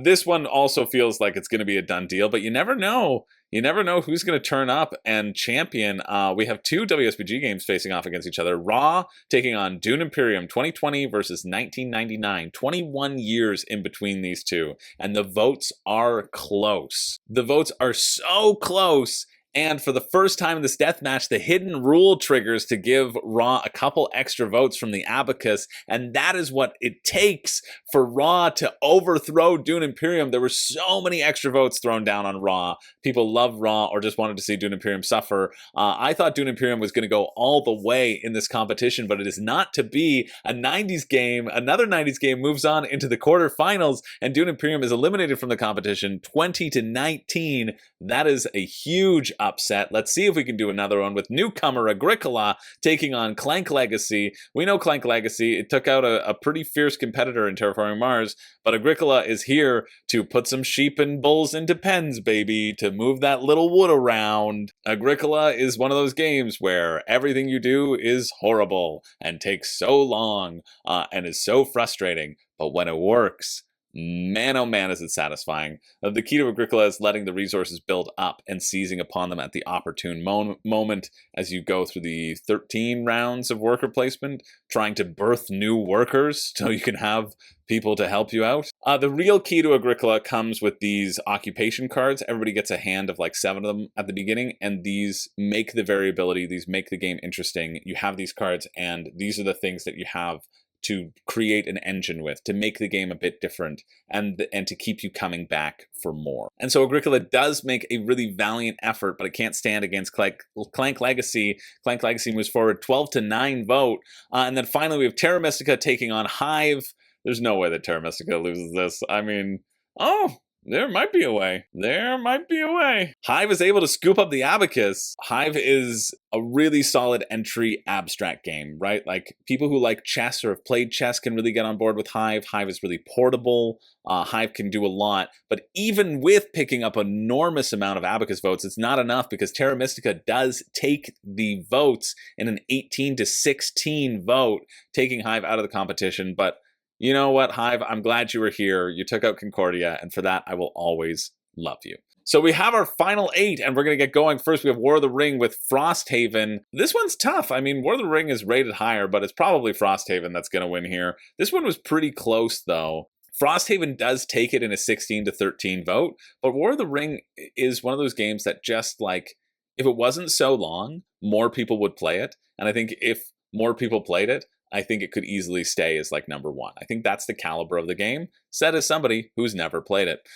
This one also feels like it's going to be a done deal, but you never know. You never know who's going to turn up and champion. We have 2 WSBG games facing off against each other. Raw taking on Dune Imperium 2020 versus 1999. 21 years in between these two. And the votes are close. The votes are so close. And for the first time in this deathmatch, the hidden rule triggers to give Raw a couple extra votes from the abacus, and that is what it takes for Raw to overthrow Dune Imperium. There were so many extra votes thrown down on Raw. People love Raw or just wanted to see Dune Imperium suffer. I thought Dune Imperium was going to go all the way in this competition, but it is not to be. A 90s game, another 90s game moves on into the quarterfinals, and Dune Imperium is eliminated from the competition 20-19. That is a huge upset. Let's see if we can do another one with newcomer Agricola taking on Clank Legacy. We know Clank Legacy. It took out a pretty fierce competitor in Terraforming Mars, but Agricola is here to put some sheep and bulls into pens, baby, to move that little wood around. Agricola is one of those games where everything you do is horrible and takes so long and is so frustrating, but when it works, Man, oh man, is it satisfying. The key to Agricola is letting the resources build up and seizing upon them at the opportune moment as you go through the 13 rounds of worker placement, trying to birth new workers so you can have people to help you out. The real key to Agricola comes with these occupation cards. Everybody gets a hand of like 7 of them at the beginning, and these make the variability, these make the game interesting. You have these cards, and these are the things that you have to create an engine with, to make the game a bit different, and to keep you coming back for more. And so Agricola does make a really valiant effort, but it can't stand against Clank Legacy. Clank Legacy moves forward 12-9 vote. And then finally we have Terra Mystica taking on Hive. There's no way that Terra Mystica loses this. I mean, oh, there might be a way. There might be a way. Hive is able to scoop up the Abacus. Hive is a really solid entry abstract game, right? Like, people who like chess or have played chess can really get on board with Hive. Hive is really portable. Hive can do a lot. But even with picking up an enormous amount of Abacus votes, it's not enough because Terra Mystica does take the votes in an 18-16 vote, taking Hive out of the competition. But you know what, Hive? I'm glad you were here. You took out Concordia, and for that, I will always love you. So we have our final 8, and we're going to get going. First, we have War of the Ring with Frosthaven. This one's tough. I mean, War of the Ring is rated higher, but it's probably Frosthaven that's going to win here. This one was pretty close, though. Frosthaven does take it in a 16-13 vote, but War of the Ring is one of those games that just, like, if it wasn't so long, more people would play it. And I think if more people played it, I think it could easily stay as like number 1. I think that's the caliber of the game, said as somebody who's never played it.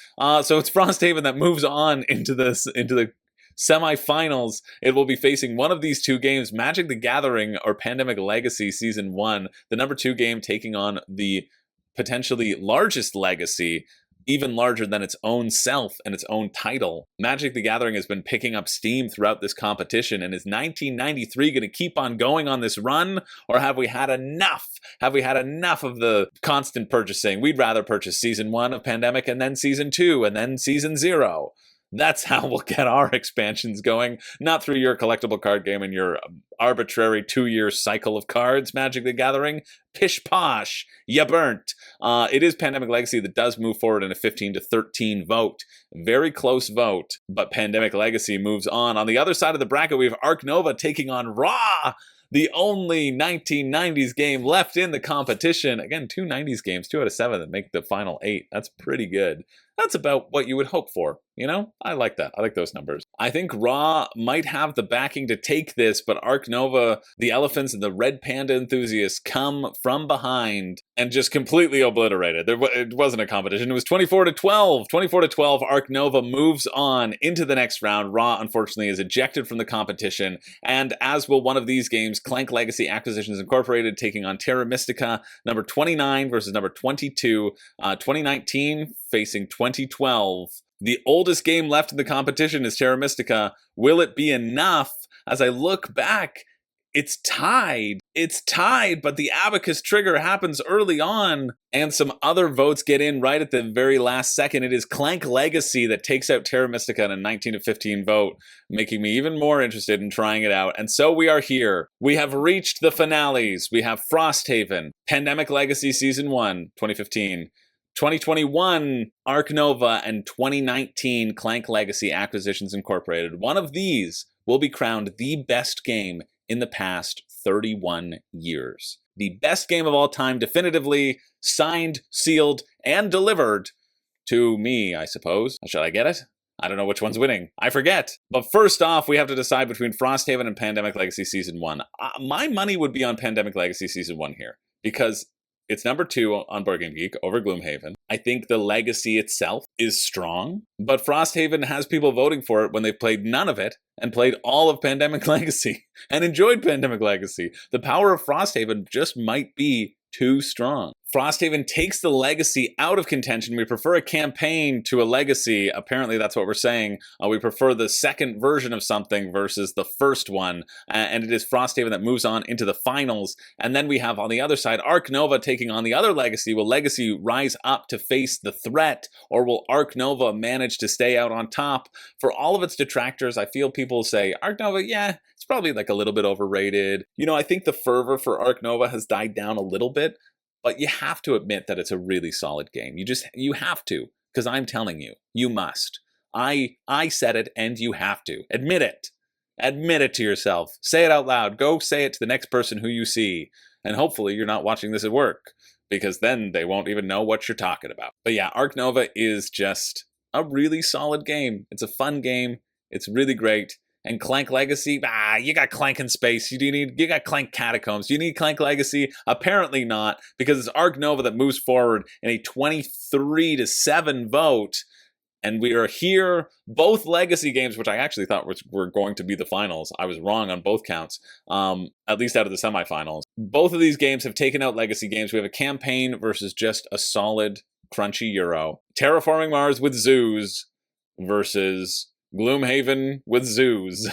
So it's Frosthaven that moves on into the semifinals. It will be facing one of these 2 games, Magic the Gathering or Pandemic Legacy Season 1, the number 2 game taking on the potentially largest legacy, even larger than its own self and its own title. Magic the Gathering has been picking up steam throughout this competition, and is 1993 going to keep on going on this run, or have we had enough? Have we had enough of the constant purchasing? We'd rather purchase Season 1 of Pandemic, and then Season 2, and then Season 0. That's how we'll get our expansions going, not through your collectible card game and your arbitrary 2-year cycle of cards, Magic the Gathering. Pish posh, ya burnt. It is Pandemic Legacy that does move forward in a 15-13 vote. Very close vote, but Pandemic Legacy moves on. On the other side of the bracket, we have Ark Nova taking on Ra, the only 1990s game left in the competition. Again, 2 90s games, 2 out of 7 that make the final 8. That's pretty good. That's about what you would hope for, you know? I like that. I like those numbers. I think Ra might have the backing to take this, but Ark Nova, the Elephants, and the Red Panda enthusiasts come from behind and just completely obliterate it. It wasn't a competition. It was 24-12. 24-12, Ark Nova moves on into the next round. Ra, unfortunately, is ejected from the competition, and as will one of these games, Clank Legacy Acquisitions Incorporated taking on Terra Mystica, number 29 versus number 22. 2019 facing 2012. The oldest game left in the competition is Terra Mystica. Will it be enough? As I look back, it's tied. It's tied, but the Abacus trigger happens early on, and some other votes get in right at the very last second. It is Clank Legacy that takes out Terra Mystica in a 19-15 vote, making me even more interested in trying it out. And so we are here. We have reached the finales. We have Frosthaven, Pandemic Legacy Season 1, 2015. 2021, Ark Nova, and 2019, Clank Legacy Acquisitions Incorporated. One of these will be crowned the best game in the past 31 years. The best game of all time, definitively signed, sealed, and delivered to me, I suppose. Should I get it? I don't know which one's winning. I forget. But first off, we have to decide between Frosthaven and Pandemic Legacy Season 1. My money would be on Pandemic Legacy Season 1 here, because it's number 2 on Board Game Geek over Gloomhaven. I think the legacy itself is strong, but Frosthaven has people voting for it when they've played none of it and played all of Pandemic Legacy and enjoyed Pandemic Legacy. The power of Frosthaven just might be too strong. Frosthaven takes the legacy out of contention. We prefer a campaign to a legacy. Apparently, that's what we're saying. We prefer the second version of something versus the first one. And it is Frosthaven that moves on into the finals. And then we have on the other side, Ark Nova taking on the other legacy. Will Legacy rise up to face the threat, or will Ark Nova manage to stay out on top? For all of its detractors, I feel people say, Ark Nova, yeah, it's probably like a little bit overrated. You know, I think the fervor for Ark Nova has died down a little bit. but you have to admit that it's a really solid game. You have to, because I'm telling you, you must. I said it, and you have to admit it. Admit it to yourself. Say it out loud. Go say it to the next person who you see, and hopefully you're not watching this at work, because then they won't even know what you're talking about. But yeah, Ark Nova is just a really solid game. It's a fun game. It's really great. And Clank Legacy, you got Clank in Space. You got Clank Catacombs. Do you need Clank Legacy? Apparently not, because it's Ark Nova that moves forward in a 23-7 vote. And we are here, both Legacy games, which I actually thought were going to be the finals. I was wrong on both counts, at least out of the semifinals. Both of these games have taken out Legacy games. We have a campaign versus just a solid, crunchy Euro. Terraforming Mars with zoos versus Gloomhaven with zoos.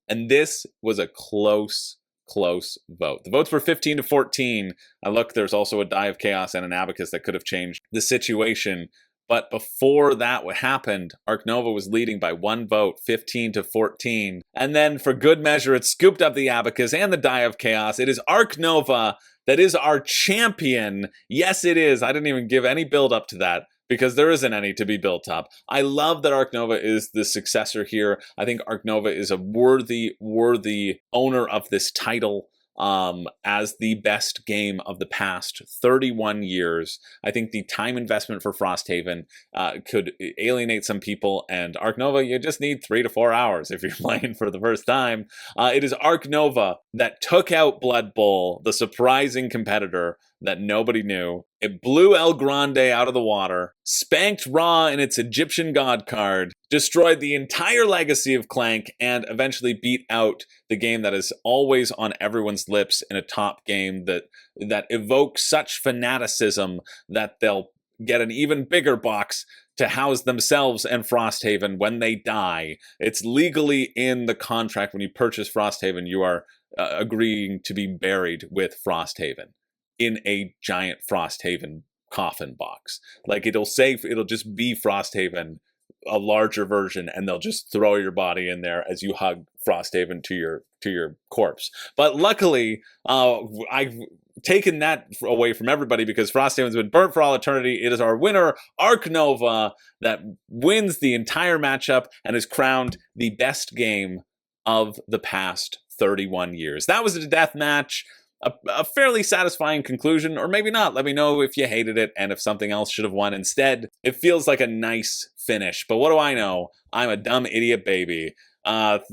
And this was a close vote. The votes were 15-14. Look, there's also a Die of Chaos and an Abacus that could have changed the situation. But before that happened, Ark Nova was leading by 1 vote, 15-14. And then, for good measure, it scooped up the Abacus and the Die of Chaos. It is Ark Nova that is our champion. Yes, it is. I didn't even give any build up to that, because there isn't any to be built up. I love that Ark Nova is the successor here. I think Ark Nova is a worthy owner of this title. As the best game of the past 31 years. I think the time investment for Frosthaven could alienate some people, and Ark Nova, you just need 3 to 4 hours if you're playing for the first time. It is Ark Nova that took out Blood Bowl, the surprising competitor that nobody knew. It blew El Grande out of the water, spanked Ra in its Egyptian God card, destroyed the entire legacy of Clank, and eventually beat out the game that is always on everyone's lips in a top game that evokes such fanaticism that they'll get an even bigger box to house themselves and Frosthaven when they die. It's legally in the contract. When you purchase Frosthaven, you are agreeing to be buried with Frosthaven in a giant Frosthaven coffin box. Like, it'll just be Frosthaven, a larger version, and they'll just throw your body in there as you hug Frosthaven to your corpse. But luckily, I've taken that away from everybody, because Frosthaven's been burnt for all eternity. It is our winner, Ark Nova, that wins the entire matchup and is crowned the best game of the past 31 years. That was a death match. A fairly satisfying conclusion, or maybe not. Let me know if you hated it and if something else should have won instead. It feels like a nice finish, but what do I know? I'm a dumb idiot baby. Thanks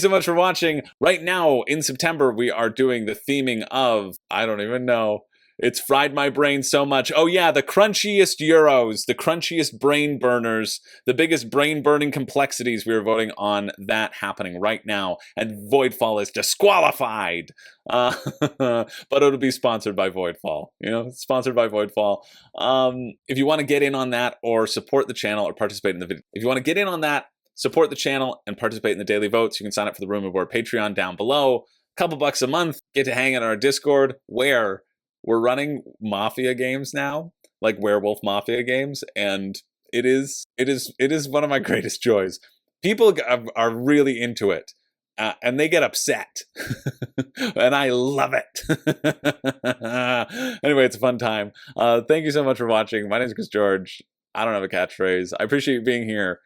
so much for watching. Right now, in September, we are doing the theming of, I don't even know. It's fried my brain so much. Oh yeah, the crunchiest Euros, the crunchiest brain burners, the biggest brain burning complexities. We are voting on that happening right now, and Voidfall is disqualified. But it'll be sponsored by Voidfall. Sponsored by Voidfall. If you want to get in on that or support the channel or participate in the video, if you want to get in on that, support the channel and participate in the daily votes, you can sign up for the Room and Board Patreon down below. A couple bucks a month, get to hang in our Discord, where we're running Mafia games now, like Werewolf Mafia games, and it is one of my greatest joys. People are really into it, and they get upset, and I love it. Anyway, it's a fun time. Thank you so much for watching. My name is Chris George. I don't have a catchphrase. I appreciate you being here.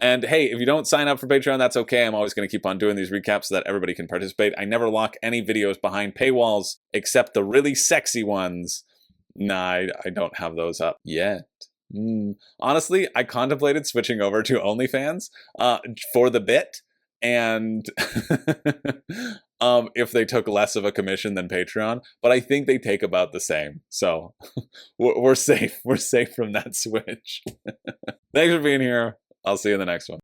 And hey, if you don't sign up for Patreon, that's okay. I'm always going to keep on doing these recaps so that everybody can participate. I never lock any videos behind paywalls, except the really sexy ones. Nah, I don't have those up yet. Honestly, I contemplated switching over to OnlyFans for the bit, and if they took less of a commission than Patreon, but I think they take about the same. So we're safe. We're safe from that switch. Thanks for being here. I'll see you in the next one.